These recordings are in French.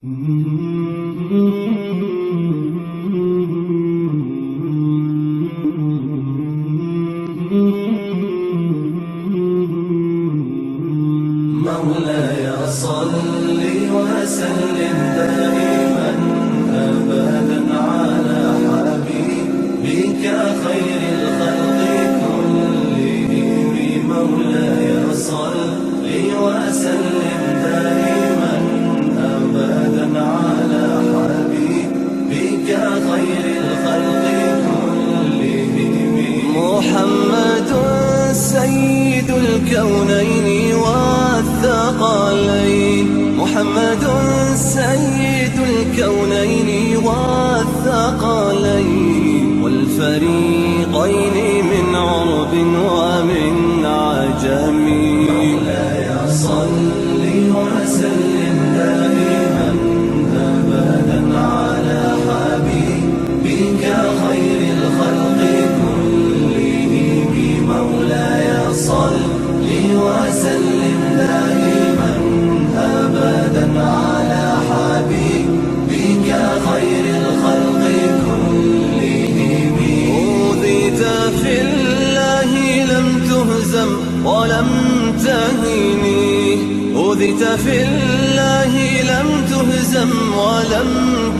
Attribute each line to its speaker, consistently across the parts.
Speaker 1: مولاي صل وسلم دائما أبدا على حبيبك خير الخلق كلهم. مولاي صل وسلم دائما أبدا على حبيبك خير الخلق كلهم. محمد سيد الكونين والثقلين، محمد سيد الكونين والثقلين والفريقين من عرب ومن عجم. مولاي صل وسلم دائما أبدا على حبيبك خير الخلق كلهم. مولاي صل وسلم دائما أبدا على حبيبك خير الخلق كلهم. أوذيت في الله لم تهزم ولم تهني، أوذيت في الله لم تهزم ولم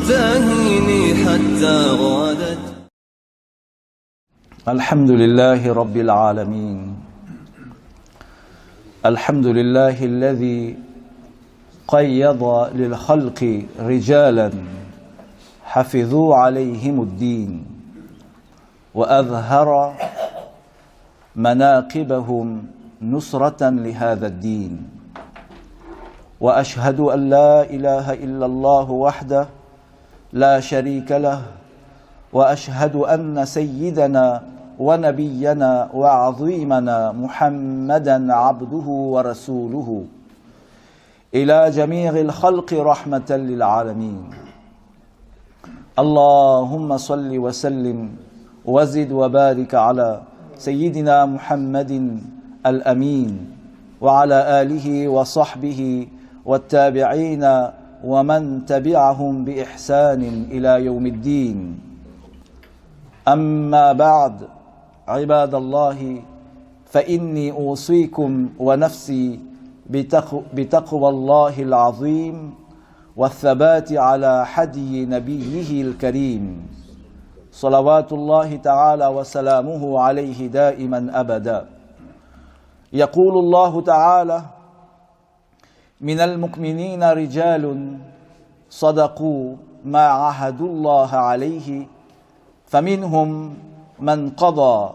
Speaker 1: تهني حتى غادت.
Speaker 2: الحمد لله رب العالمين، الحمد لله الذي قيض للخلق رجالا حفظوا عليهم الدين وأظهر مناقبهم نصرة لهذا الدين. وأشهد أن لا إله إلا الله وحده لا شريك له، وأشهد أن سيدنا ونبينا وعظيمنا محمدا عبده ورسوله إلى جميع الخلق رحمة للعالمين. اللهم صل وسلم وزد وبارك على سيدنا محمد الأمين وعلى آله وصحبه والتابعين ومن تبعهم بإحسان إلى يوم الدين. أما بعد، عباد الله، فإني أوصيكم ونفسي بتقوى الله العظيم والثبات على حدي نبيه الكريم صلوات الله تعالى وسلامه عليه دائما أبدا. يقول الله تعالى: من المؤمنين رجال صدقوا ما عاهدوا الله عليه فمنهم من قضى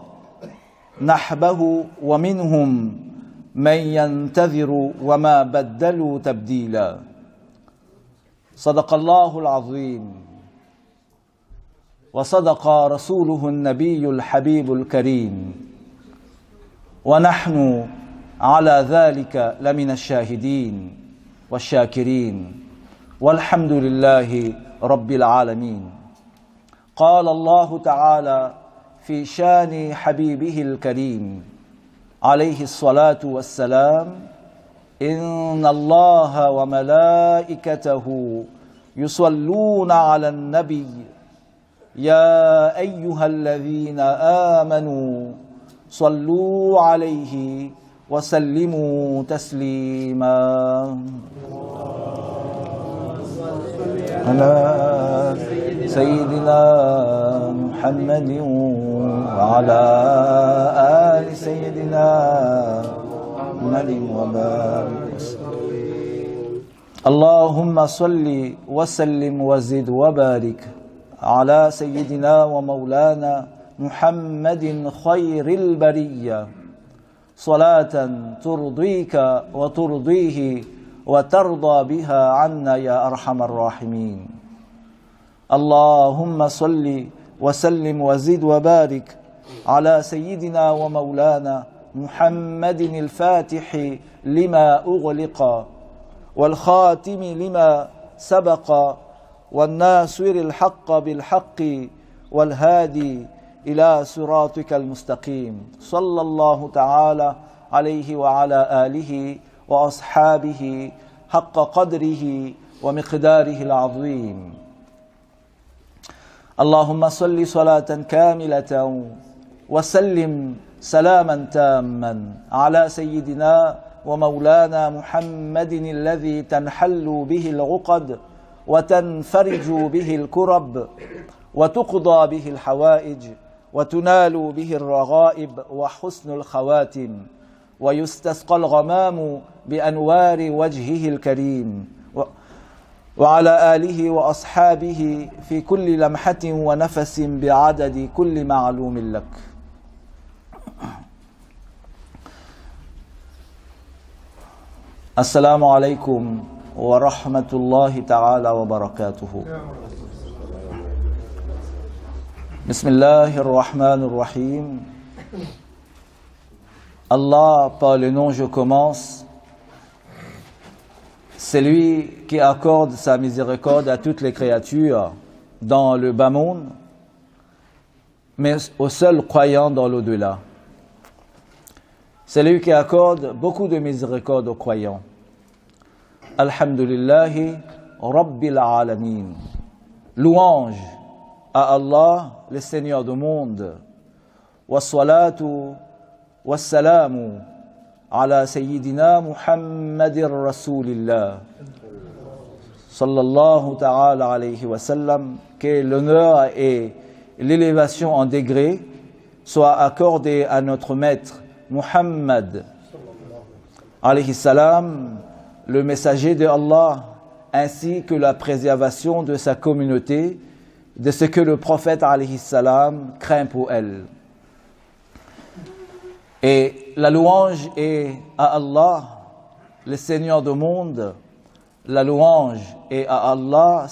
Speaker 2: نحبه ومنهم من ينتظر وما بدلوا تبديلا. صدق الله العظيم وصدق رسوله النبي الحبيب الكريم، ونحن على ذلك لمن الشاهدين والشاكرين، والحمد لله رب العالمين. قال الله تعالى في شان حبيبه الكريم عليه الصلاة والسلام: إن الله وملائكته يصلون على النبي يا أيها الذين آمنوا صلوا عليه وسلموا تسليما. على سيدنا محمد وعلى آل سيدنا محمد وبارك وسلم. اللهم صل وسلم وزد وبارك على سيدنا ومولانا محمد خير البرية، صلاة ترضيك وترضيه وترضى بها عنا يا أرحم الراحمين. اللهم صل وسلم وزد وبارك على سيدنا ومولانا محمد الفاتح لما أغلق والخاتم لما سبق والناصر الحق بالحق والهادي إلى صراطك المستقيم. صلى الله تعالى عليه وعلى آله وأصحابه حق قدره ومقداره العظيم. اللهم صل صلاة كاملة وسلم سلاما تاما على سيدنا ومولانا محمد الذي تنحل به العقد وتنفرج به الكرب وتقضى به الحوائج وتنال به الرغائب وحسن الخواتم ويستسقى الغمام بأنوار وجهه الكريم وعلى آله وأصحابه في كل لمحة ونفس بعدد كل معلوم لك. السلام عليكم ورحمة الله تعالى وبركاته. بسم الله الرحمن الرحيم. Allah, par le nom je commence, c'est lui qui accorde sa miséricorde à toutes les créatures dans le bas monde, mais aux seuls croyants dans l'au-delà. C'est lui qui accorde beaucoup de miséricorde aux croyants. Alhamdulillahi Rabbil Alamin. Louange à Allah, le Seigneur du monde. Wassalatu wassalamu ala Sayyidina Muhammadir Rasulillah. Sallallahu ta'ala alayhi wa sallam. Que l'honneur et l'élévation en degré soient accordés à notre maître Muhammad alayhi salam, le messager de Allah, ainsi que la préservation de sa communauté, de ce que le prophète alayhi salam craint pour elle. Et la louange est à Allah, le Seigneur du monde. La louange est à Allah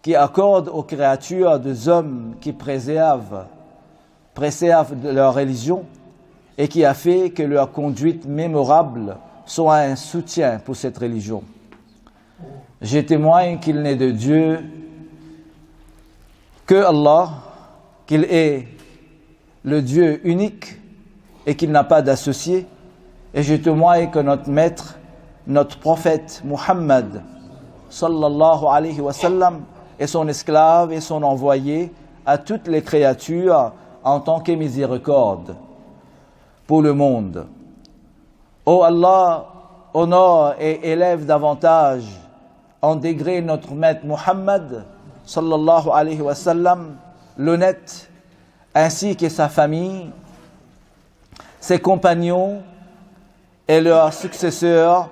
Speaker 2: qui accorde aux créatures des hommes qui préservent de leur religion et qui a fait que leur conduite mémorable soit un soutien pour cette religion. Je témoigne qu'il n'est de Dieu que Allah, qu'il est le Dieu unique et qu'il n'a pas d'associé. Et je témoigne que notre maître, notre prophète Muhammad, sallallahu alayhi wa sallam, est son esclave et son envoyé à toutes les créatures en tant que miséricorde pour le monde. Ô Allah, honore et élève davantage en degré notre maître Muhammad, sallallahu alayhi wa sallam, l'honnête, ainsi que sa famille, ses compagnons et leurs successeurs,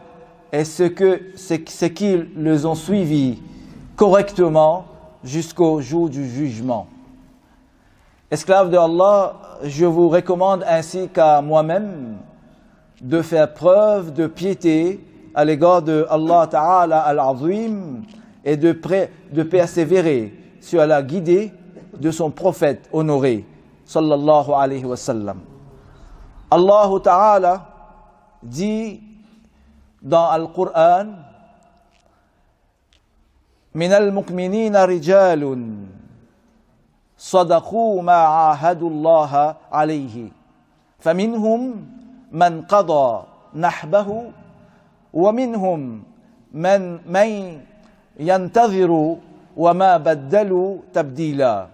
Speaker 2: et ceux qui les ont suivis correctement jusqu'au jour du jugement. Esclaves de Allah, je vous recommande ainsi qu'à moi-même de faire preuve de piété à l'égard de Allah Ta'ala al-Azim et de persévérer sur la guidée de son prophète honoré, sallallahu alayhi wa sallam. Allah Ta'ala dit dans Al-Qur'an: Min al-mu'minina rijalun صدقوا ما عاهدوا الله عليه فمنهم من قضى نحبه ومنهم من ينتظر وما بدلوا تبديلا.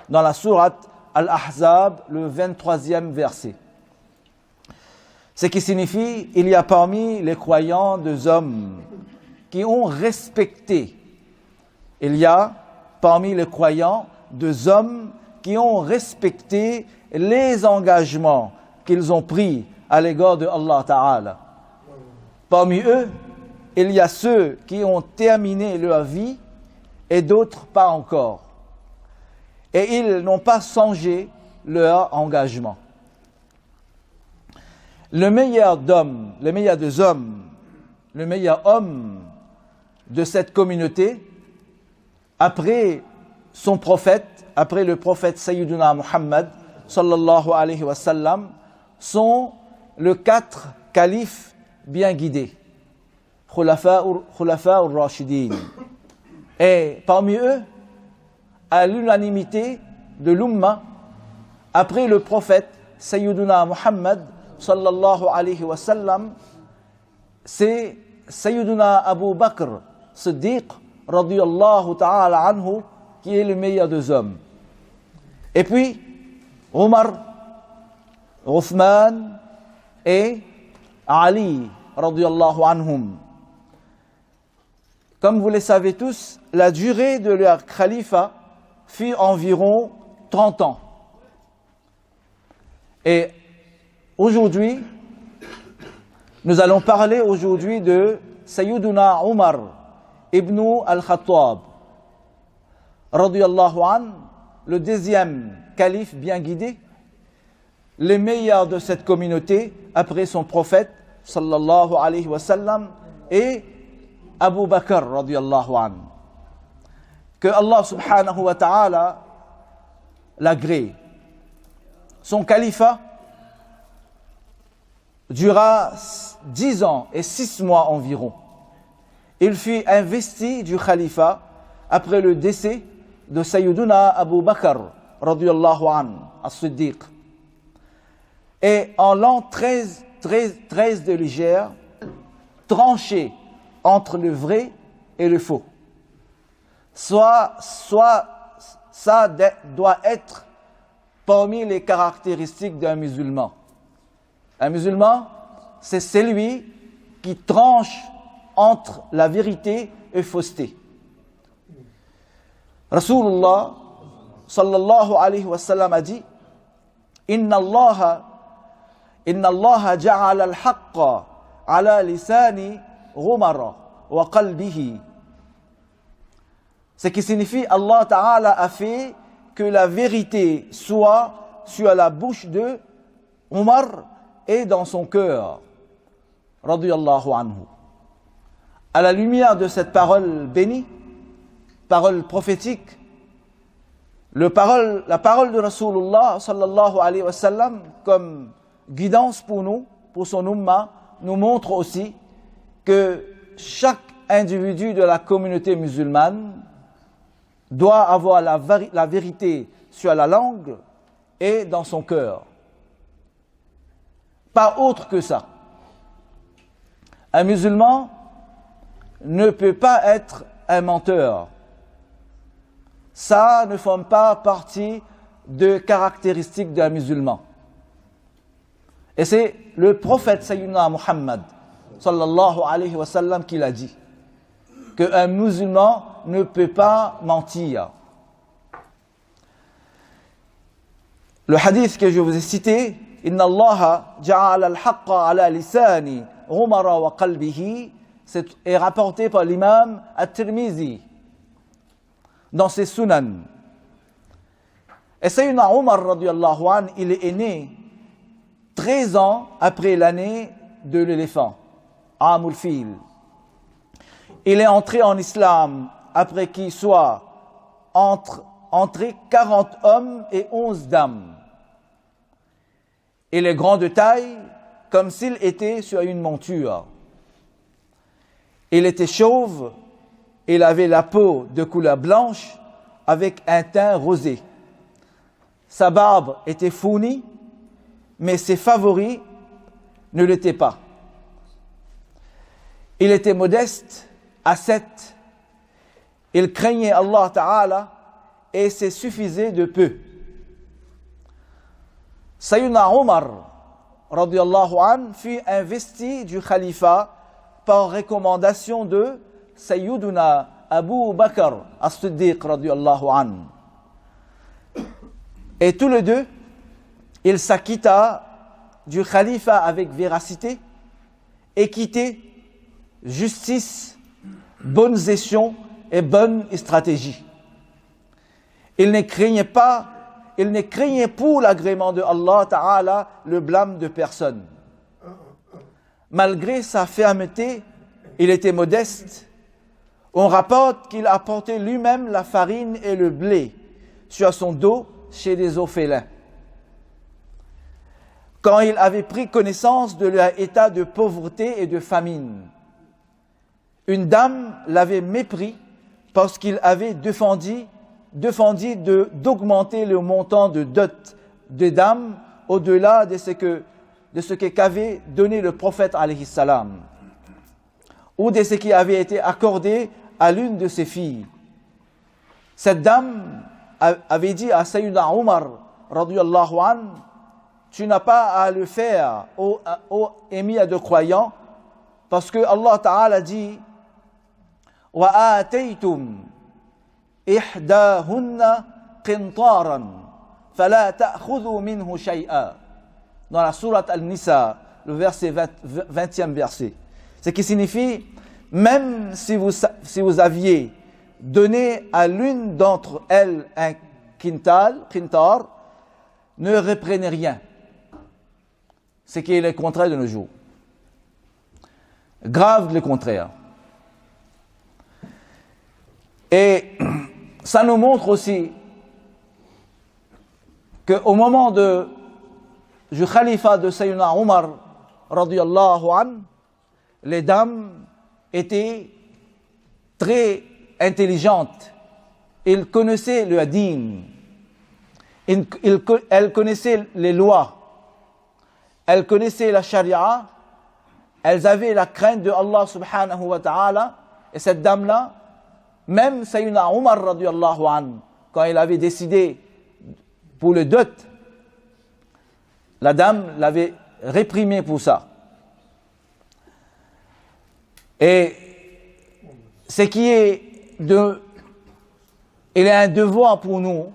Speaker 2: Dans la sourate Al-Ahzab, le 23e verset. Ce qui signifie, il y a parmi les croyants des hommes qui ont respecté. Il y a parmi les croyants des hommes qui ont respecté les engagements qu'ils ont pris à l'égard de Allah Ta'ala. Parmi eux, il y a ceux qui ont terminé leur vie et d'autres pas encore. Et ils n'ont pas changé leur engagement. Le meilleur des hommes, le meilleur homme de cette communauté, après son prophète, après le prophète Sayyiduna Muhammad, sallallahu alayhi wa sallam, sont les 4 califes bien guidés, Khulafa ur-Rashidin. Et parmi eux, à l'unanimité de l'Ummah, après le prophète Sayyiduna Muhammad, sallallahu alayhi wa sallam, c'est Sayyiduna Abu Bakr, Siddiq radiyallahu ta'ala anhu, qui est le meilleur des hommes. Et puis, Omar, Othman et Ali radiyallahu anhum. Comme vous le savez tous, la durée de leur califat fut environ 30 ans. Et aujourd'hui, nous allons parler aujourd'hui de Sayyiduna Omar ibn al-Khattab, radiyallahu anhu, le deuxième calife bien guidé, le meilleur de cette communauté après son prophète, sallallahu alayhi wa sallam, et Abu Bakr, radiyallahu anhu. Que Allah subhanahu wa ta'ala l'agrée. Son califat dura 10 ans et 6 mois environ. Il fut investi du califat après le décès de Sayyiduna Abu Bakr, radiyallahu anhu, as-Siddiq. Et en l'an 13 de l'Hégire, tranché entre le vrai et le faux. Soit ça doit être parmi les caractéristiques d'un musulman. Un musulman, c'est celui qui tranche entre la vérité et fausseté. Rasulullah sallallahu alayhi wa sallam a dit: Inna Allah ja'ala al-haqqa ala lisani Omar wa qalbihi. Ce qui signifie Allah Ta'ala a fait que la vérité soit sur la bouche de Omar et dans son cœur. Radiyallahu anhu. À la lumière de cette parole bénie, parole prophétique, la parole de Rasulullah sallallahu alayhi wa sallam comme guidance pour nous, pour son umma, nous montre aussi que chaque individu de la communauté musulmane doit avoir la vérité sur la langue et dans son cœur. Pas autre que ça. Un musulman ne peut pas être un menteur. Ça ne forme pas partie de caractéristiques d'un musulman. Et c'est le prophète Sayyidina Muhammad sallallahu alayhi wa sallam qui l'a dit, qu'un musulman ne peut pas mentir. Le hadith que je vous ai cité, Inna Allah ja'ala al-haqqa ala lisani Omar wa qalbihi, est rapporté par l'imam At-Tirmizi dans ses sunan. Et Sayyidina Omar radiyallahu anhu, il est né 13 ans après l'année de l'éléphant, Amul Fil. Il est entré en islam après qu'il soit entré 40 hommes et 11 dames. Il est grand de taille, comme s'il était sur une monture. Il était chauve, il avait la peau de couleur blanche avec un teint rosé. Sa barbe était fournie, mais ses favoris ne l'étaient pas. Il était modeste, ascète, il craignait Allah Ta'ala et se suffisait de peu. Sayyidina Omar radiyallahu anhu fut investi du califat par recommandation de Sayyiduna Abu Bakr as-Siddiq radiyallahu anhu. Et tous les deux, il s'acquitta du califat avec véracité, équité, justice, bonne gestion et bonne stratégie. Il ne craignait pour l'agrément de Allah Ta'ala le blâme de personne. Malgré sa fermeté, il était modeste. On rapporte qu'il apportait lui-même la farine et le blé sur son dos chez les orphelins. Quand il avait pris connaissance de leur état de pauvreté et de famine, une dame l'avait mépris parce qu'il avait défendu d'augmenter le montant de dot des dames au-delà de ce qu'avait donné le prophète alayhi salam, ou de ce qui avait été accordé à l'une de ses filles. Cette dame avait dit à Sayyidina Omar, radiyallahu anhu, tu n'as pas à le faire, ô émir de croyants, parce que Allah Ta'ala dit wa ataytum ihdahunna qintaran fala ta'khudhu minhu shay'a. Dans la sourate Al-Nisa, le verset 20e verset. Ce qui signifie, même si vous aviez donné à l'une d'entre elles un qintar, ne reprenez rien. Ce qui est le contraire de nos jours. Grave le contraire. Et ça nous montre aussi qu'au moment du khalifa de Sayyidina Omar, radiyallahu anhu, les dames étaient très intelligentes. Elles connaissaient le hadith. Elles connaissaient les lois. Elles connaissaient la charia. Elles avaient la crainte de Allah subhanahu wa ta'ala. Et cette dame-là, même Sayyidina Omar, radiyallahu anhu, quand il avait décidé pour le dot, la dame l'avait réprimé pour ça. Et ce qui est il est un devoir pour nous,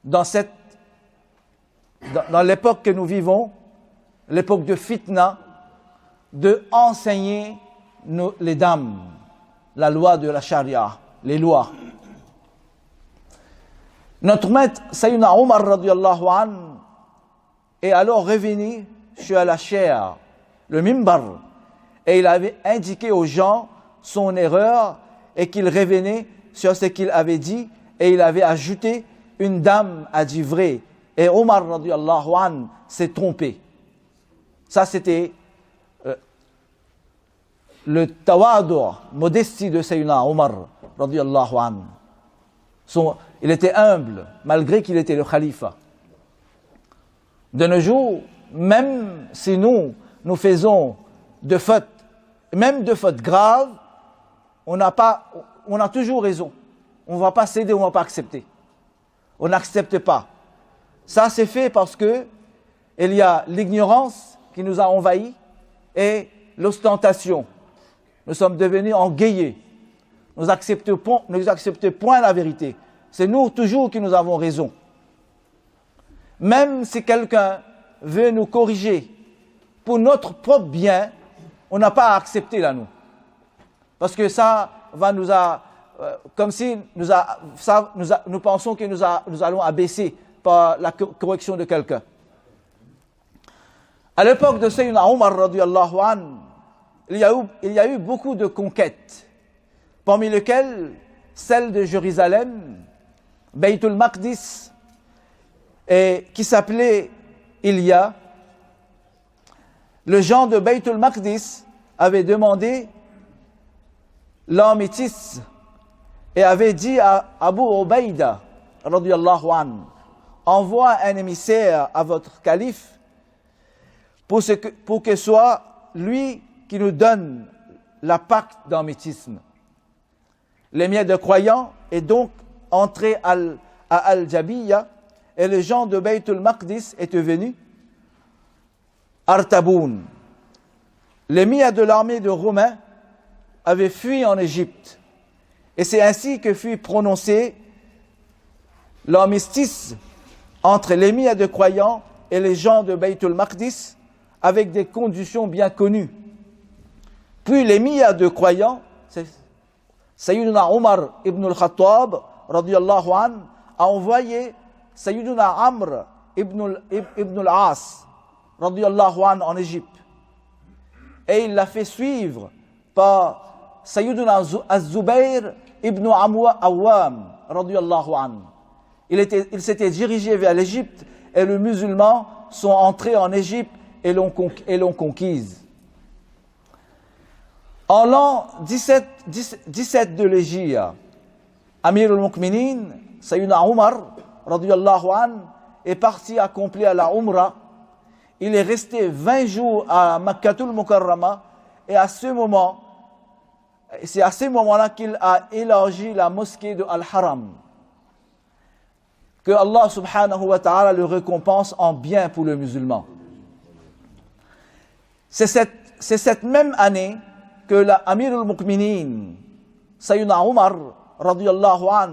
Speaker 2: dans l'époque que nous vivons, l'époque de fitna, de enseigner les dames la loi de la charia, les lois. Notre maître, Sayyidina Omar, radiyallahu anhu, est alors revenu sur la chair, le mimbar, et il avait indiqué aux gens son erreur et qu'il revenait sur ce qu'il avait dit, et il avait ajouté, une dame a dit vrai, et Omar, radiyallahu anhu, s'est trompé. Ça, c'était le tawadu, modestie de Sayyidina Omar, radiyallahu anhu. Il était humble, malgré qu'il était le khalifa. De nos jours, même si nous faisons de fautes, même de fautes graves, on a toujours raison. On ne va pas céder, on ne va pas accepter. On n'accepte pas. Ça, c'est fait parce que il y a l'ignorance qui nous a envahis et l'ostentation. Nous sommes devenus engayés. Nous n'acceptons point la vérité. C'est nous toujours qui nous avons raison. Même si quelqu'un veut nous corriger pour notre propre bien, on n'a pas à accepter là, nous. Parce que ça va comme si nous pensons que nous allons abaisser par la correction de quelqu'un. À l'époque de Sayyidina Omar, radiyallahu anhu, il y a eu beaucoup de conquêtes, parmi lesquelles celle de Jérusalem, Baytul Maqdis, et qui s'appelait Ilya. Le gens de Baytul Maqdis avaient demandé l'armistice et avaient dit à Abu Ubaïda, radiyallahu anhu, envoie un émissaire à votre calife pour que soit lui qui nous donne la pacte d'armistice. L'émir de croyants est donc entré à Al-Jabiyya et les gens de Baytul Maqdis étaient venus. Artaboun, l'émir de l'armée de Romains, avait fui en Égypte. Et c'est ainsi que fut prononcé l'armistice entre l'émir de croyants et les gens de Baytul Maqdis, avec des conditions bien connues. Puis l'émir de croyants, Sayyidina Omar ibn al-Khattab, radiyallahu anhu, a envoyé Sayyidina Amr ibn al-As, radiyallahu anhu, en Égypte. Et il l'a fait suivre par Sayyidina Az-Zubayr ibn Awwam, radiyallahu anhu. Il s'était dirigé vers l'Égypte et les musulmans sont entrés en Égypte et l'ont conquise. En l'an 17 de l'Hégire, Amir al-Mu'minin, Sayyidina Omar, radiyallahu anhu, est parti accomplir la Umrah. Il est resté 20 jours à Makkatul Mukarrama et à ce moment, c'est à ce moment-là qu'il a élargi la mosquée de Al-Haram. Que Allah subhanahu wa ta'ala le récompense en bien pour le musulman. C'est cette même année que l'Amir al-Mu'minin, Sayyidina Omar, radiyallahu an,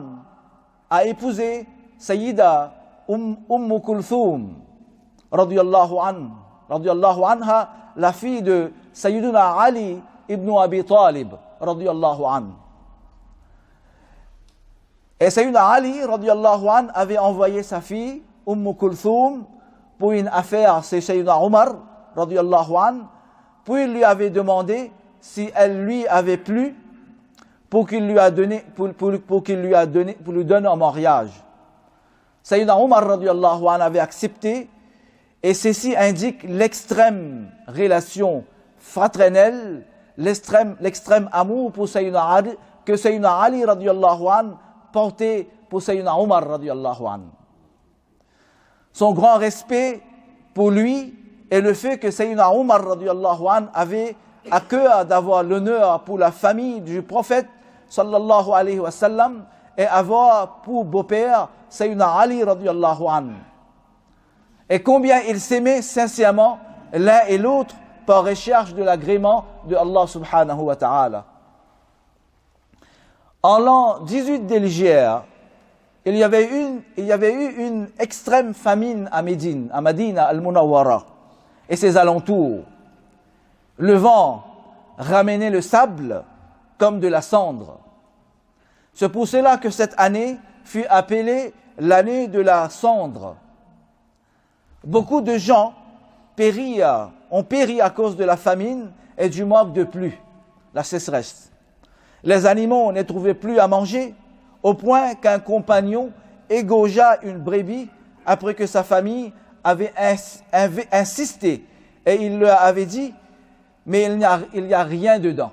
Speaker 2: a épousé Sayyida Kulthum, radiyallahu anha, la fille de Sayyidina Ali ibn Abi Talib, radiyallahu an. Et Sayyidina Ali, radiyallahu an, avait envoyé sa fille, Kulthum, pour une affaire, c'est Sayyidina Omar, radiyallahu an, puis il lui avait demandé si elle lui avait plu pour qu'il lui donne en mariage. Sayyidina Omar, radiyallahu an, avait accepté, et ceci indique l'extrême relation fraternelle, l'extrême amour pour Sayyidina Ali, que Sayyidina Ali, radiyallahu an, portait pour Sayyidina Omar, radiyallahu an. Son grand respect pour lui et le fait que Sayyidina Omar, radiyallahu an, avait à cœur d'avoir l'honneur pour la famille du prophète, sallallahu alayhi wa sallam, et avoir pour beau-père Sayyidina Ali, radiyallahu an. Et combien ils s'aimaient sincèrement l'un et l'autre par recherche de l'agrément de Allah subhanahu wa ta'ala. En l'an 18 de l'Hégire, il y avait eu une extrême famine à Médine, à Madina al-Munawwara et ses alentours. Le vent ramenait le sable comme de la cendre. C'est pour cela que cette année fut appelée l'année de la cendre. Beaucoup de gens ont péri à cause de la famine et du manque de pluie, la sécheresse. Les animaux ne trouvaient plus à manger, au point qu'un compagnon égorgea une brebis après que sa famille avait insisté, et il leur avait dit, mais il n'y a rien dedans,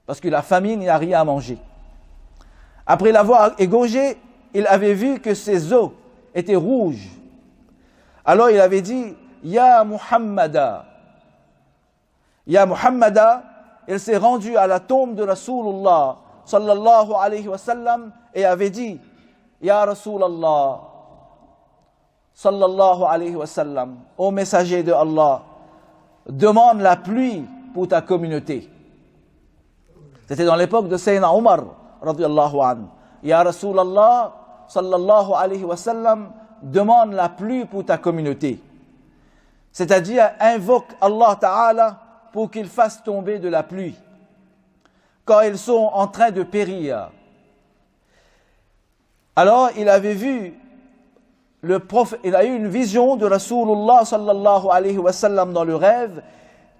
Speaker 2: parce que la famine, il n'y a rien à manger. Après l'avoir égorgé, il avait vu que ses os étaient rouges. Alors il avait dit, Ya Muhammada, il s'est rendu à la tombe de Rasulullah sallallahu alayhi wa sallam et avait dit, Ya Rasulallah sallallahu alayhi wa sallam, ô messager de Allah, demande la pluie pour ta communauté. C'était dans l'époque de Sayyidina Omar, radiyallahu anhu. Ya Rasulallah sallallahu alayhi wa sallam, demande la pluie pour ta communauté. C'est-à-dire, invoque Allah Ta'ala pour qu'il fasse tomber de la pluie, quand ils sont en train de périr. Alors, il avait vu il a eu une vision de Rasulullah sallallahu alayhi wa sallam dans le rêve,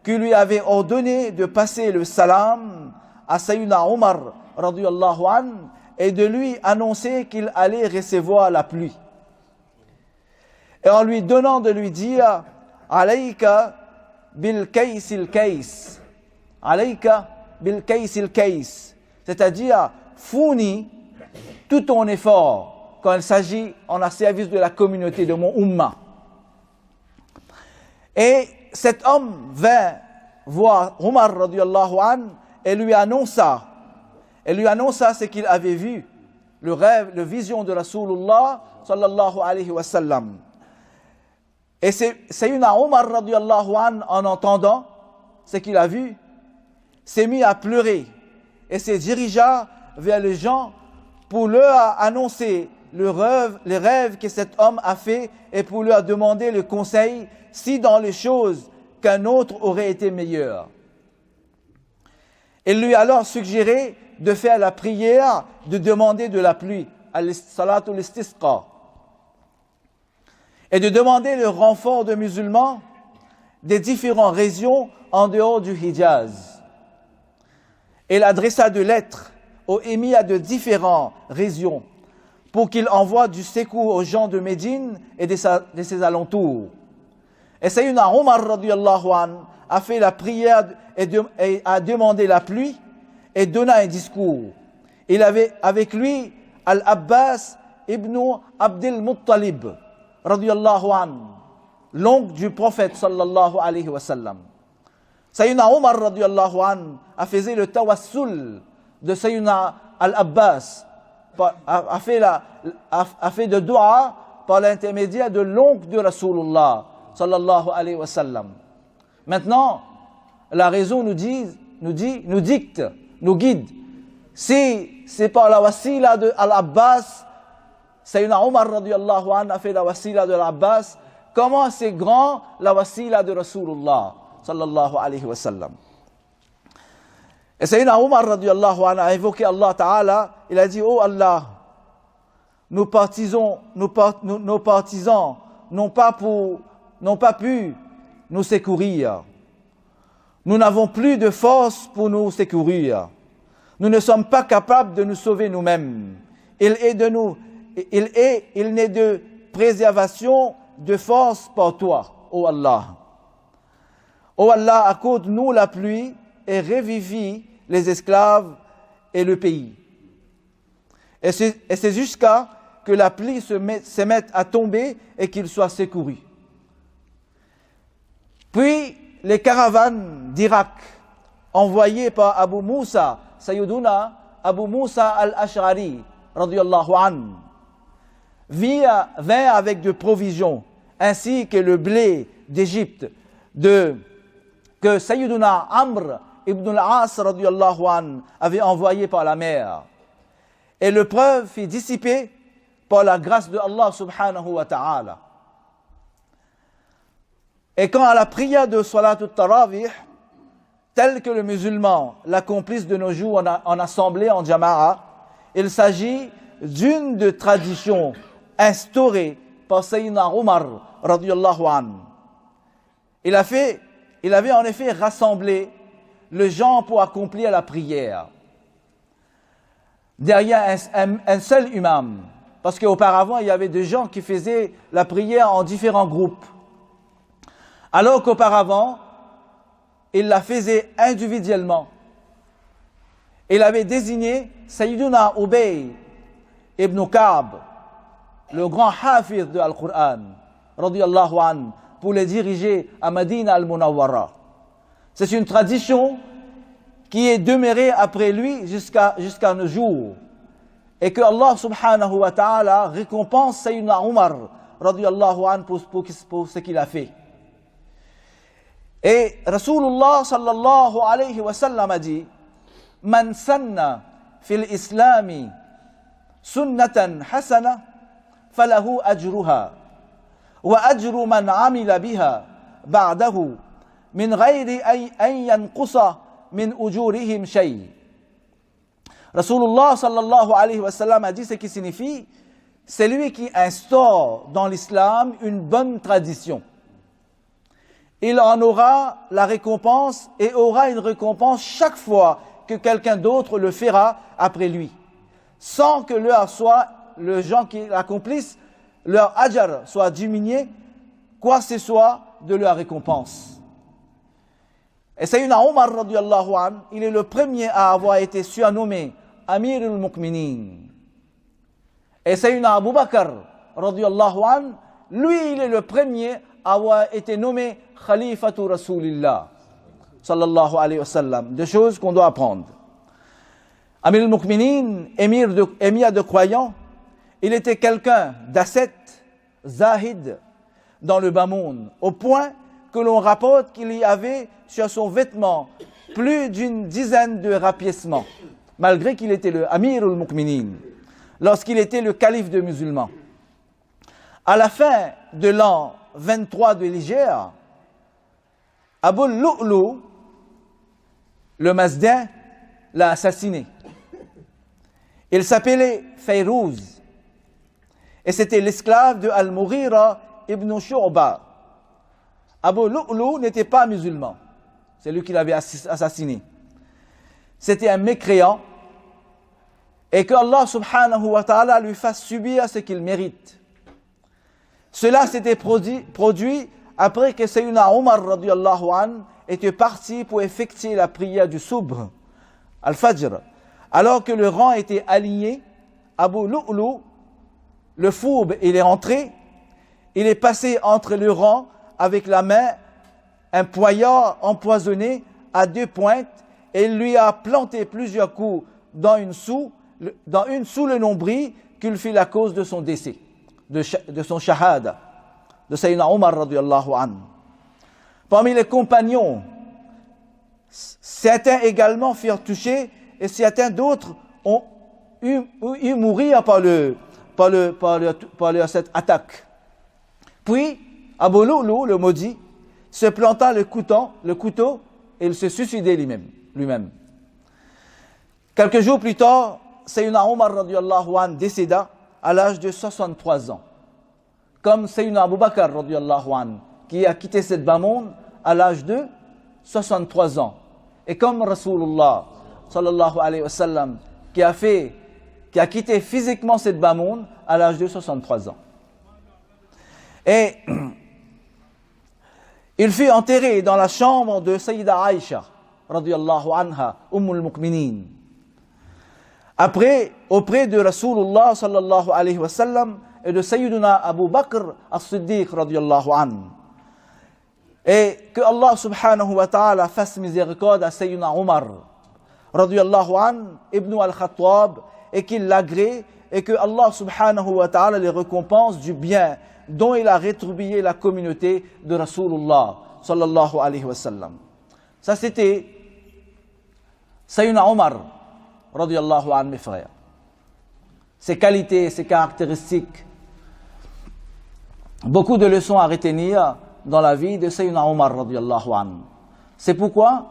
Speaker 2: qui lui avait ordonné de passer le salam à Sayyidina Omar, radiyallahu anhu, et de lui annoncer qu'il allait recevoir la pluie. Et en lui donnant de lui dire, Alayka bil kaysil kays, Alayka bil kaysil kays, c'est-à-dire fournis tout ton effort quand il s'agit en un service de la communauté de mon Ummah. Et cet homme vint voir Omar radiyallahu anhu et lui annonça ce qu'il avait vu, le rêve, la vision de Rasulullah sallallahu alayhi wa sallam. Et Sayyidina Omar radiyallahu anhu, en entendant ce qu'il a vu, s'est mis à pleurer et se dirigea vers les gens pour leur annoncer les rêves que cet homme a fait et pour leur demander le conseil si dans les choses qu'un autre aurait été meilleur. Il lui a alors suggéré de faire la prière, de demander de la pluie, salatul istisqa, et de demander le renfort de musulmans des différentes régions en dehors du Hijaz. Il adressa de lettres aux émirs de différentes régions pour qu'il envoie du secours aux gens de Médine et de ses alentours. Et Sayyidina Omar radiyallahu anhu a fait la prière et a demandé la pluie et donna un discours. Il avait avec lui Al-Abbas ibn Abdul Muttalib radiyallahu anhu, l'oncle du prophète sallallahu alayhi wa sallam. Sayyidina Omar radiyallahu anhu a fait le tawassul de Sayyidina Al-Abbas, a fait de dua par l'intermédiaire de l'oncle de Rasulullah sallallahu alayhi wa sallam. Maintenant, la raison nous dicte, nous guide. Si c'est par la wasila de Al-Abbas, Sayyidina Omar radiyallahu anhu a fait la wasila de Al-Abbas, comment c'est grand la wasila de Rasulullah sallallahu alayhi wa sallam. Et Sayyidina Omar radiyallahu anhu a évoqué Allah Ta'ala, il a dit: oh Allah, nos partisans n'ont pas pu nous secourir. Nous n'avons plus de force pour nous secourir. Nous ne sommes pas capables de nous sauver nous-mêmes. Il n'est de préservation de force par toi, ô Allah. Ô Allah, accorde-nous la pluie et revivifie les esclaves et le pays. Et c'est jusqu'à que la pluie se mette à tomber et qu'il soit secouru. Puis, les caravanes d'Irak, envoyées par Abu Moussa, Sayyiduna Abu Moussa al-Ash'ari, radiyallahu anhu, vint avec de provisions, ainsi que le blé d'Égypte, que Sayyiduna Amr ibn al-As, radiyallahu anhu, avait envoyé par la mer. Et l'épreuve fut dissipée par la grâce de Allah subhanahu wa ta'ala. Et quand à la prière de Salat al-Tarawih, telle que les musulmans l'accomplissent de nos jours en assemblée, en jama'a, il s'agit d'une de traditions instaurée par Sayyidina Omar radiyallahu anhu. Il avait en effet rassemblé les gens pour accomplir la prière derrière un seul imam, parce qu'auparavant il y avait des gens qui faisaient la prière en différents groupes, alors qu'auparavant il la faisait individuellement. Il avait désigné Sayyiduna Ubay ibn Ka'b, le grand hafiz de Al-Qur'an, radiyallahu anhu, pour les diriger à Madina al-Munawwara. C'est une tradition qui est demeurée après lui jusqu'à nos jours. Et que Allah subhanahu wa ta'ala récompense Sayyidina Omar, radiyallahu anhu, pour ce qu'il a fait. Et Rasulullah sallallahu alayhi wa sallam a dit: Man sanna fil islami sunnatan hasana falahu ajruha wa ajru man amila biha ba'dahu min ghayri an yanqusa min ujurihim shay. Rasulullah sallallahu alayhi wa sallam a dit ce qui signifie: c'est lui qui instaure dans l'islam une bonne tradition. Il en aura la récompense et aura une récompense chaque fois que quelqu'un d'autre le fera après lui, sans que les gens qui l'accomplissent, leur ajar soit diminué, quoi que ce soit de leur récompense. Et Sayyidina Omar radiyallahu anhu, il est le premier à avoir été surnommé Amir al-Mu'minin. Et Sayyidina Abu Bakr radiyallahu anhu, lui il est le premier à avoir été nommé Khalifatu Rasulillah sallallahu alayhi wa sallam. Deux choses qu'on doit apprendre. Amir al-Mu'minin, émir de croyants, il était quelqu'un d'ascète, zahid, dans le bas monde, au point que l'on rapporte qu'il y avait sur son vêtement plus d'une dizaine de rapiècements, malgré qu'il était le Amir al-Mu'minin, lorsqu'il était le calife des musulmans. À la fin de l'an 23 de l'Hégire, Abu Lu'lu, le Mazdin, l'a assassiné. Il s'appelait Fayrouz, et c'était l'esclave de Al-Mughira ibn Shu'ba. Abu Lu'lu n'était pas musulman, c'est lui qui l'avait assassiné. C'était un mécréant, et que Allah subhanahu wa ta'ala lui fasse subir ce qu'il mérite. Cela s'était produit après que Sayyidina Omar radiyallahu anhu était parti pour effectuer la prière du Subh, Al-Fajr. Alors que le rang était aligné, Abu Lu'lu, le fourbe, il est entré, il est passé entre le rang avec la main un poignard empoisonné à 2 pointes et il lui a planté plusieurs coups dans une sous le nombril qu'il fit la cause de son décès, de son shahada, de Sayyidina Omar radiyallahu anhu. Parmi les compagnons, certains également furent touchés et certains d'autres ont eu mourir par cette attaque. Puis, Abu Lu'lu, le maudit, se planta le couteau et il se suicidait lui-même. Quelques jours plus tard, Sayyidina Omar radiyallahu anhu décéda à l'âge de 63 ans. Comme Sayyidina Abu Bakr radiyallahu anhu, qui a quitté cette bas monde à l'âge de 63 ans. Et comme Rasulullah sallallahu alayhi wa sallam, qui a quitté physiquement cette bas monde à l'âge de 63 ans. Et il fut enterré dans la chambre de Sayyida Aïcha radiyallahu anha, Ummul Mu'minin. Après, auprès de Rasulullah sallallahu alayhi wa sallam et de Sayyiduna Abu Bakr as-Siddiq radiyallahu anhu. Et que Allah subhanahu wa ta'ala fasse miséricorde à Sayyiduna Omar radiyallahu anhu, Ibn al-Khattab, et qu'il l'agrée, et que Allah subhanahu wa ta'ala les récompense du bien dont il a rétribué la communauté de Rasulullah sallallahu alayhi wa sallam. Ça c'était Sayyiduna Omar radiyallahu anhu, mes frères. Ses qualités, ses caractéristiques. Beaucoup de leçons à retenir dans la vie de Sayyidina Omar radiyallahu anhu. C'est pourquoi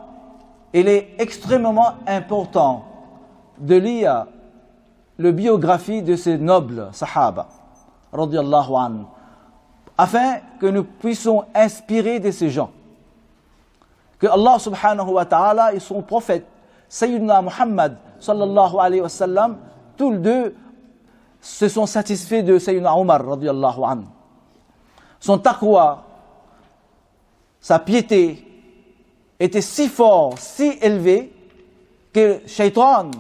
Speaker 2: il est extrêmement important de lire la biographie de ces nobles sahaba radiyallahu anhu, afin que nous puissions inspirer de ces gens. Que Allah subhanahu wa ta'ala et son prophète Sayyidina Muhammad sallallahu alayhi wa sallam, tous les deux se sont satisfaits de Sayyidina Omar radiyallahu anhu. Son taqwa, sa piété était si fort, si élevé, que Shaitan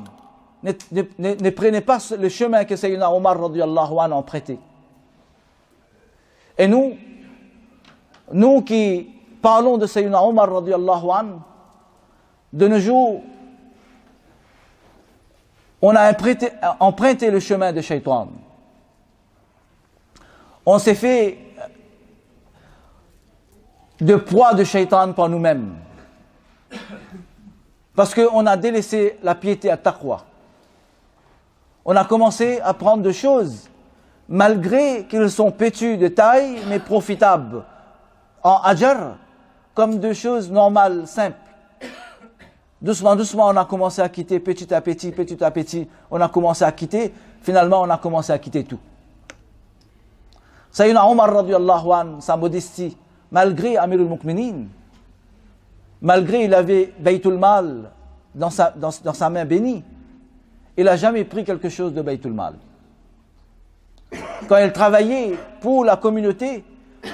Speaker 2: ne prenait pas le chemin que Sayyidina Omar radiyallahu anhu empruntait. Et nous qui parlons de Sayyidina Omar radiyallahu anhu, de nos jours, on a emprunté le chemin de Shaitan. On s'est fait de proie de Shaitan par nous-mêmes. Parce qu'on a délaissé la piété à taqwa. On a commencé à prendre des choses, malgré qu'elles sont pétues de taille, mais profitables, en ajar, comme des choses normales, simples. Doucement, doucement, on a commencé à quitter, petit à petit, on a commencé à quitter, finalement on a commencé à quitter tout. Sayyidina Omar radiyallahu anhu, sa modestie, malgré Amirul Mu'minin, malgré il avait Baytul Mal dans sa main bénie, il n'a jamais pris quelque chose de Baytul Mal. Quand il travaillait pour la communauté,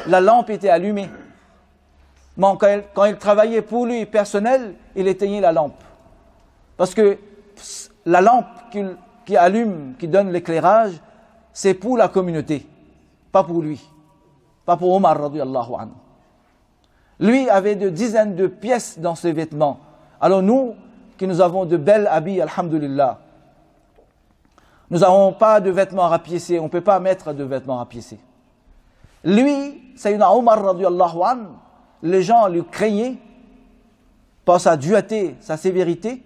Speaker 2: la lampe était allumée. Mais quand il travaillait pour lui personnel, il éteignait la lampe. Parce que la lampe qui allume, qui donne l'éclairage, c'est pour la communauté, pas pour lui, pas pour Omar radiyallahu anhu. Lui avait de dizaines de pièces dans ses vêtements. Alors nous, qui nous avons de belles habits, alhamdulillah, nous n'avons pas de vêtements rapiécés, on ne peut pas mettre de vêtements rapiécés. Lui, Sayyidina Omar radiyallahu anhu, les gens le craignaient par sa dureté, sa sévérité,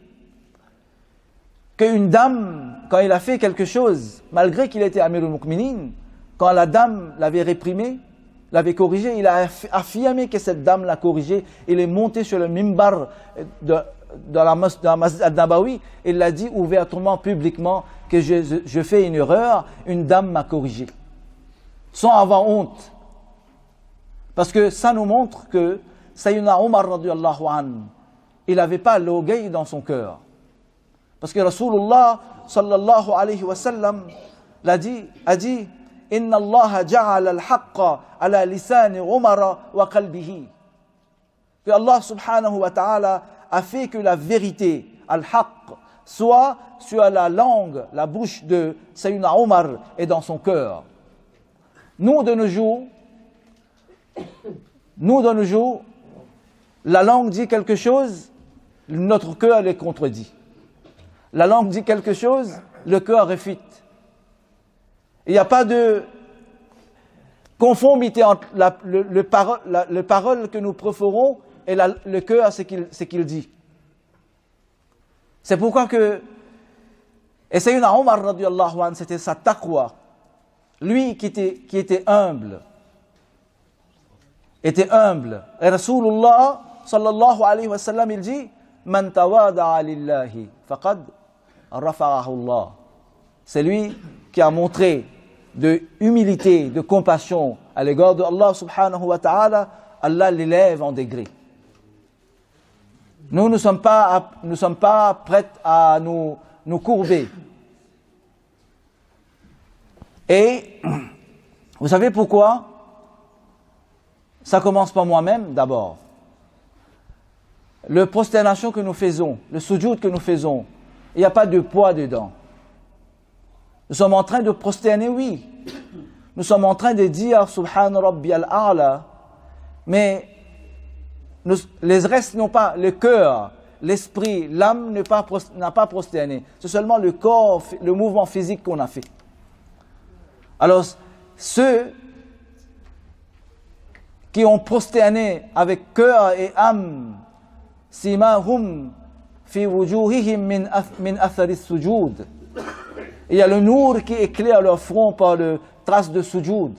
Speaker 2: qu'une dame, quand il a fait quelque chose, malgré qu'il était Amirul Mu'minin, quand la dame l'avait réprimé, l'avait corrigé, il a affirmé que cette dame l'a corrigé, il est monté sur le mimbar dans la masjid al-Nabawi, il l'a dit ouvertement, publiquement, que je fais une erreur, une dame m'a corrigé, sans avoir honte. Parce que ça nous montre que Sayyidina Omar radiyallahu anhu, il n'avait pas l'orgueil dans son cœur. Parce que Rasulullah sallallahu alayhi wa sallam a dit Inna Allah ja'ala al-haqqa ala lisani Omar wa qalbihi. Que Allah subhanahu wa ta'ala a fait que la vérité, al-haqq, soit sur la langue, la bouche de Sayyidina Omar et dans son cœur. Nous, de nos jours, La langue dit quelque chose, notre cœur les contredit. La langue dit quelque chose, le cœur réfute. Il n'y a pas de conformité entre le parole que nous proférons et le cœur, ce qu'il dit. C'est pourquoi que, et Sayyidina Omar radiyallahu anhu, c'était sa taqwa. Lui qui était humble. Et Rasulullah sallallahu alayhi wa sallam, il dit, Man tawada'a lillahi faqad rafa'ahu Allah. C'est lui qui a montré de humilité, de compassion à l'égard de Allah subhanahu wa ta'ala. Allah l'élève en degré. Nous ne sommes pas prêts à nous courber. Et vous savez pourquoi? Ça commence par moi-même d'abord. Le prosternation que nous faisons, le sujoud que nous faisons, il n'y a pas de poids dedans. Nous sommes en train de prosterner, oui. Nous sommes en train de dire Subhan Rabbiyal A'la, mais les restes n'ont pas, le cœur, l'esprit, l'âme n'a pas prosterné. C'est seulement le corps, le mouvement physique qu'on a fait. Alors, ceux qui ont prosterné avec cœur et âme, simahum fi wujuhihim min athari sujud. Il y a le nour qui éclaire leur front par le trace de sujud.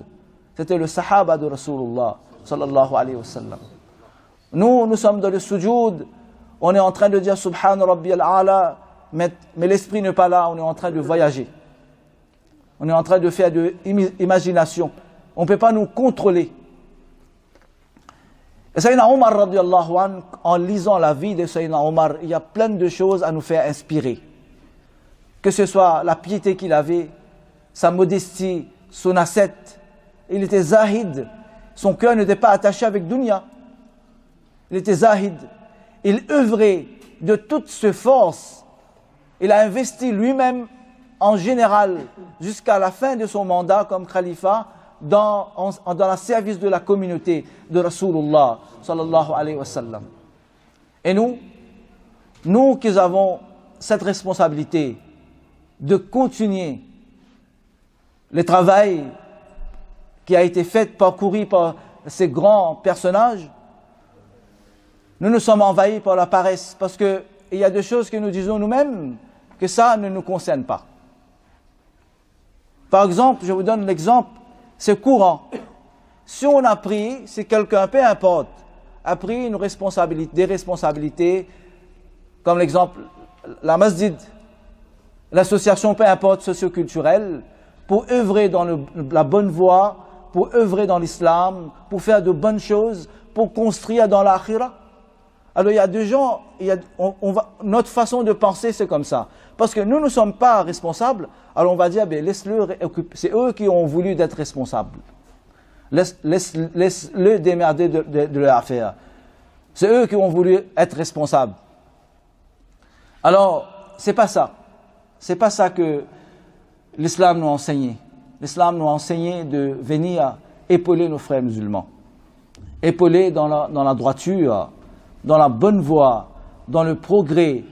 Speaker 2: C'était le sahaba de Rasulullah sallallahu alayhi wa sallam. Nous sommes dans le sujud, on est en train de dire Subhan Rabbiyal A'la, mais l'esprit n'est pas là, on est en train de voyager. On est en train de faire de l'imagination. On ne peut pas nous contrôler. Et Sayyidina Omar radiyallahu anhu, en lisant la vie de Sayyidina Omar, il y a plein de choses à nous faire inspirer. Que ce soit la piété qu'il avait, sa modestie, son ascète. Il était zahid. Son cœur n'était pas attaché avec dunya. Il était zahid. Il œuvrait de toute ses forces. Il a investi lui-même en général jusqu'à la fin de son mandat comme khalifa dans le service de la communauté de Rasulullah sallallahu alayhi wa sallam. Et nous qui avons cette responsabilité de continuer le travail qui a été fait, parcouru par ces grands personnages, nous sommes envahis par la paresse parce qu'il y a des choses que nous disons nous-mêmes que ça ne nous concerne pas. Par exemple, je vous donne l'exemple, c'est courant. Si on a pris, si quelqu'un, peu importe, a pris des responsabilités, comme l'exemple, la masjid, l'association, peu importe, socioculturelle, pour œuvrer dans la bonne voie, pour œuvrer dans l'islam, pour faire de bonnes choses, pour construire dans l'akhira. Alors il y a des gens, notre façon de penser c'est comme ça. Parce que nous ne sommes pas responsables, alors on va dire, laisse-le, c'est eux qui ont voulu être responsables. Laisse-le démerder de leur affaire. C'est eux qui ont voulu être responsables. Alors, c'est pas ça. C'est pas ça que l'islam nous a enseigné. L'islam nous a enseigné de venir épauler nos frères musulmans. Épauler dans la droiture, dans la bonne voie, dans le progrès,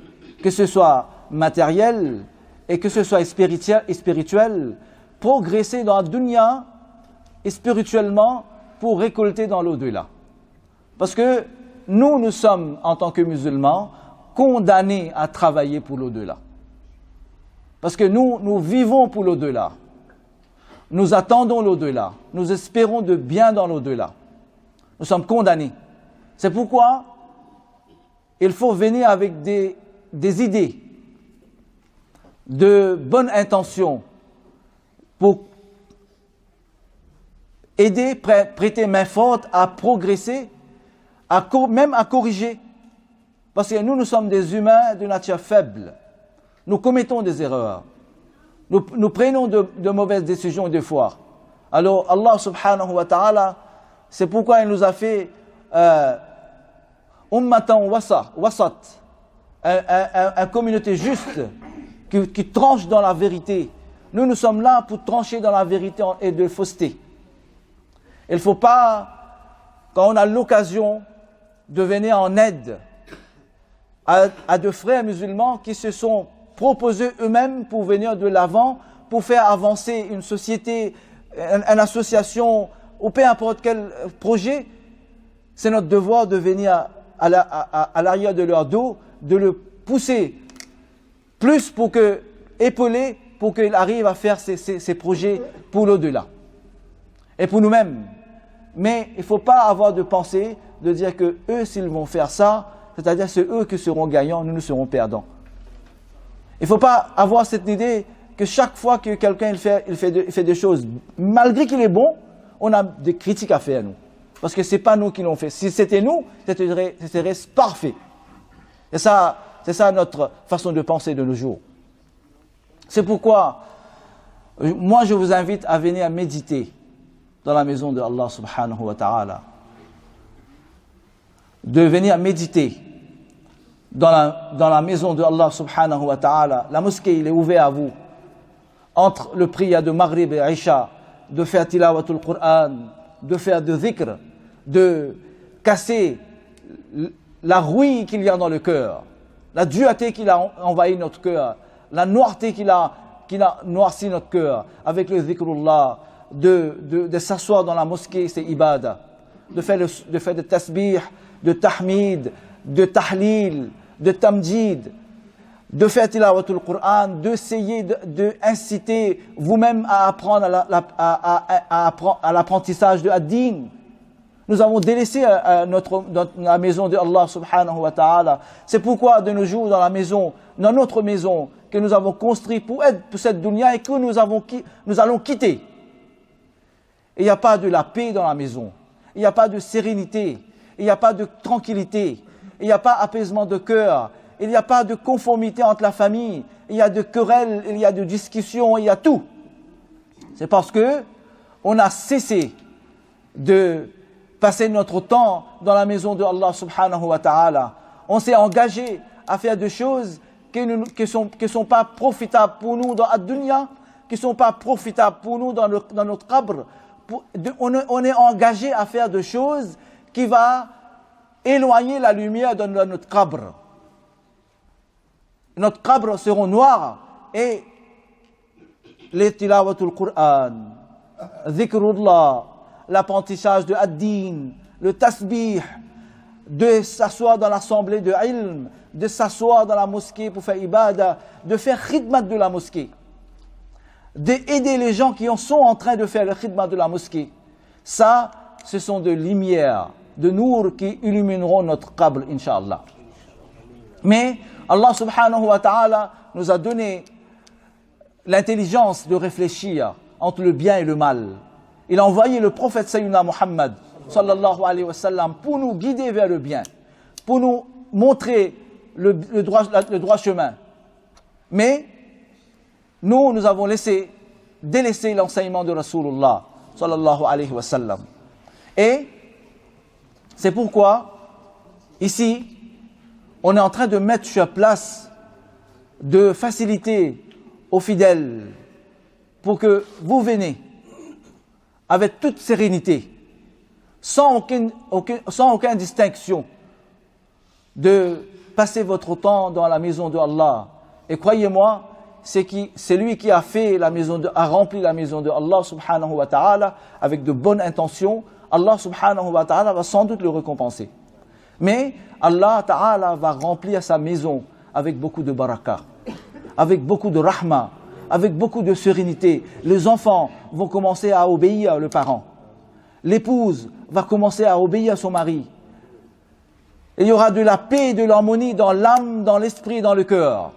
Speaker 2: que ce soit matériel et que ce soit spirituel, progresser dans la dunya et spirituellement pour récolter dans l'au-delà. Parce que nous sommes, en tant que musulmans, condamnés à travailler pour l'au-delà. Parce que nous vivons pour l'au-delà. Nous attendons l'au-delà. Nous espérons de bien dans l'au-delà. Nous sommes condamnés. C'est pourquoi il faut venir avec des idées, de bonnes intentions pour aider, prêter main forte à progresser, même à corriger. Parce que nous sommes des humains de nature faible. Nous commettons des erreurs. Nous prenons de mauvaises décisions des fois. Alors Allah subhanahu wa ta'ala, c'est pourquoi il nous a fait ummatan wasat, une communauté juste qui tranche dans la vérité. Nous sommes là pour trancher dans la vérité et de fausseté. Il ne faut pas, quand on a l'occasion de venir en aide à de frères musulmans qui se sont proposés eux-mêmes pour venir de l'avant, pour faire avancer une société, une association, ou peu importe quel projet. C'est notre devoir de venir à l'arrière de leur dos, de le pousser plus pour que, épauler, pour qu'il arrive à faire ses projets pour l'au-delà. Et pour nous-mêmes. Mais il ne faut pas avoir de pensée de dire que eux, s'ils vont faire ça, c'est-à-dire c'est eux qui seront gagnants, nous serons perdants. Il ne faut pas avoir cette idée que chaque fois que quelqu'un il fait des choses, malgré qu'il est bon, on a des critiques à faire, nous. Parce que ce n'est pas nous qui l'ont fait. Si c'était nous, ce serait parfait. Et ça, c'est ça notre façon de penser de nos jours. C'est pourquoi, moi je vous invite à venir méditer dans la maison de Allah subhanahu wa ta'ala. De venir méditer dans la maison de Allah subhanahu wa ta'ala. La mosquée, il est ouvert à vous. Entre le prière de Maghrib et Isha, de faire tilawatul Qur'an, de faire de dhikr, de casser la rouille qu'il y a dans le cœur, la dureté qu'il a envahi notre cœur, la noirté qu'il a noirci notre cœur, avec le dhikrullah, de s'asseoir dans la mosquée, c'est ibadah, de faire de tasbih, de tahmid, de tahlil, de tamjid, de faire tilawatul Qur'an, d'essayer d'inciter vous-même à apprendre à l'apprentissage de ad-din. Nous avons délaissé la maison de Allah subhanahu wa ta'ala. C'est pourquoi de nos jours dans notre maison que nous avons construit pour cette dunya et que nous allons quitter. Il n'y a pas de la paix dans la maison. Il n'y a pas de sérénité. Il n'y a pas de tranquillité. Il n'y a pas d'apaisement de cœur. Il n'y a pas de conformité entre la famille. Il y a de querelles, il y a de discussions, il y a tout. C'est parce que on a cessé de passer notre temps dans la maison de Allah subhanahu wa ta'ala. On s'est engagé à faire des choses qui sont pas profitables pour nous dans la dunya, qui sont pas profitables pour nous dans notre qabr. On est engagé à faire des choses qui va éloigner la lumière de notre qabr. Notre qabr seront noirs et les tilawatul Qur'an, dhikrullah, l'apprentissage de ad-din, le tasbih, de s'asseoir dans l'assemblée de ilm, de s'asseoir dans la mosquée pour faire ibadah, de faire khidmat de la mosquée, d'aider les gens qui sont en train de faire le khidmat de la mosquée. Ça, ce sont des lumières, de nour qui illumineront notre qabr, incha'Allah. Mais Allah subhanahu wa ta'ala nous a donné l'intelligence de réfléchir entre le bien et le mal. Il a envoyé le prophète Sayyidina Muhammad sallallahu alayhi wa sallam pour nous guider vers le bien, pour nous montrer le droit chemin. Mais nous avons délaissé l'enseignement de Rasulullah sallallahu alayhi wa sallam. Et c'est pourquoi ici on est en train de mettre sur place de faciliter aux fidèles pour que vous venez avec toute sérénité, sans aucune distinction, de passer votre temps dans la maison de Allah. Et croyez-moi, c'est lui qui a rempli la maison de Allah subhanahu wa ta'ala avec de bonnes intentions. Allah subhanahu wa ta'ala va sans doute le récompenser. Mais Allah ta'ala va remplir sa maison avec beaucoup de baraka, avec beaucoup de rahma, avec beaucoup de sérénité. Les enfants vont commencer à obéir aux parents. L'épouse va commencer à obéir à son mari. Et il y aura de la paix et de l'harmonie dans l'âme, dans l'esprit, dans le cœur.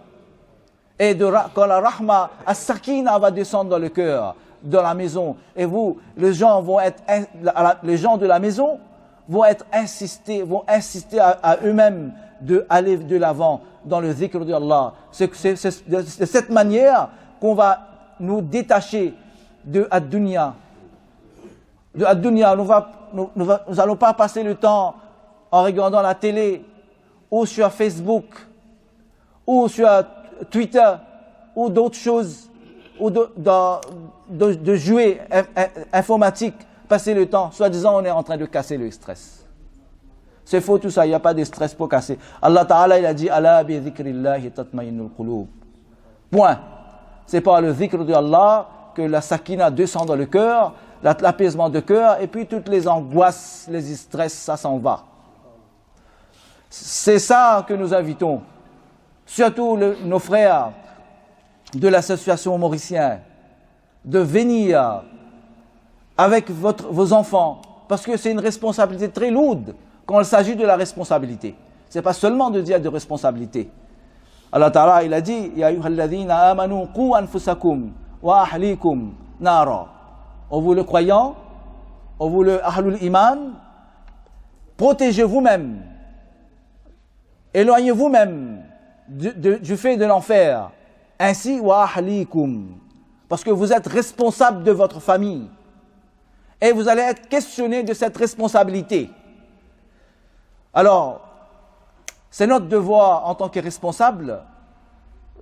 Speaker 2: Et quand la rahma, as-sakina va descendre dans le cœur, dans la maison. Et vous, les gens de la maison, vont insister à eux-mêmes d'aller de l'avant dans le zikr de Allah. C'est de cette manière qu'on va nous détacher de ad-dunya. De ad-dunya, nous n'allons pas passer le temps en regardant la télé, ou sur Facebook, ou sur Twitter, ou d'autres choses, ou de jouer informatique, passer le temps, soi-disant on est en train de casser le stress. C'est faux tout ça, il n'y a pas de stress pour casser. Allah Ta'ala, il a dit, Ala bi dhikrillahi tatma'innul qulub. Point. C'est par le dhikr de Allah que la sakina descend dans le cœur, l'apaisement de cœur, et puis toutes les angoisses, les stress, ça s'en va. C'est ça que nous invitons, surtout nos frères de l'association mauricienne, de venir avec vos enfants, parce que c'est une responsabilité très lourde quand il s'agit de la responsabilité. Ce n'est pas seulement de dire de responsabilité. Allah Ta'ala, il a dit, Ya ayyuhalladhina amanu qu anfusakum wa ahlikum nara. Ô vous le croyant, ô vous le ahlul iman, protégez vous-même, éloignez vous-même du fait de l'enfer. Ainsi, wa ahlikum, parce que vous êtes responsable de votre famille. Et vous allez être questionné de cette responsabilité. Alors, c'est notre devoir en tant que responsable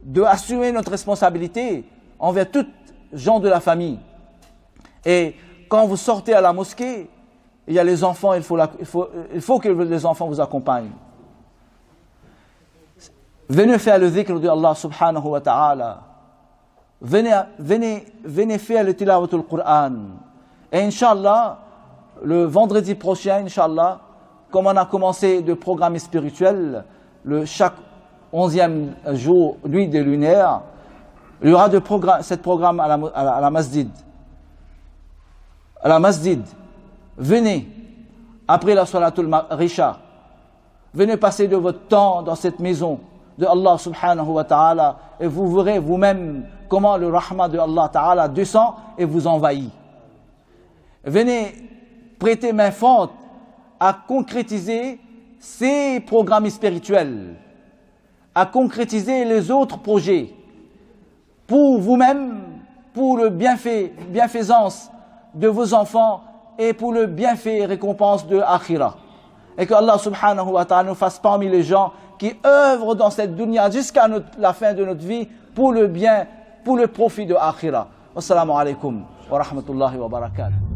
Speaker 2: d'assumer notre responsabilité envers tous les gens de la famille. Et quand vous sortez à la mosquée, il y a les enfants, il faut que les enfants vous accompagnent. Venez faire le dhikr de Allah subhanahu wa ta'ala. Venez faire le tilawatul Qur'an. Et Inch'Allah, le vendredi prochain, Inch'Allah, comme on a commencé de programme spirituel, chaque 11e jour, nuit de lunaire, il y aura cette programme à la masjid. À la masjid, venez, après la salatul risha, venez passer de votre temps dans cette maison de Allah subhanahu wa ta'ala, et vous verrez vous-même comment le rahma de Allah ta'ala descend et vous envahit. Venez prêter main forte à concrétiser ces programmes spirituels, à concrétiser les autres projets, pour vous-même, pour le bienfaisance de vos enfants et pour le bienfait et récompense de Akhira. Et que Allah subhanahu wa ta'ala nous fasse parmi les gens qui œuvrent dans cette dunya jusqu'à la fin de notre vie pour le bien, pour le profit de Akhira. Wassalamu alaikum wa rahmatullahi wa barakatuh.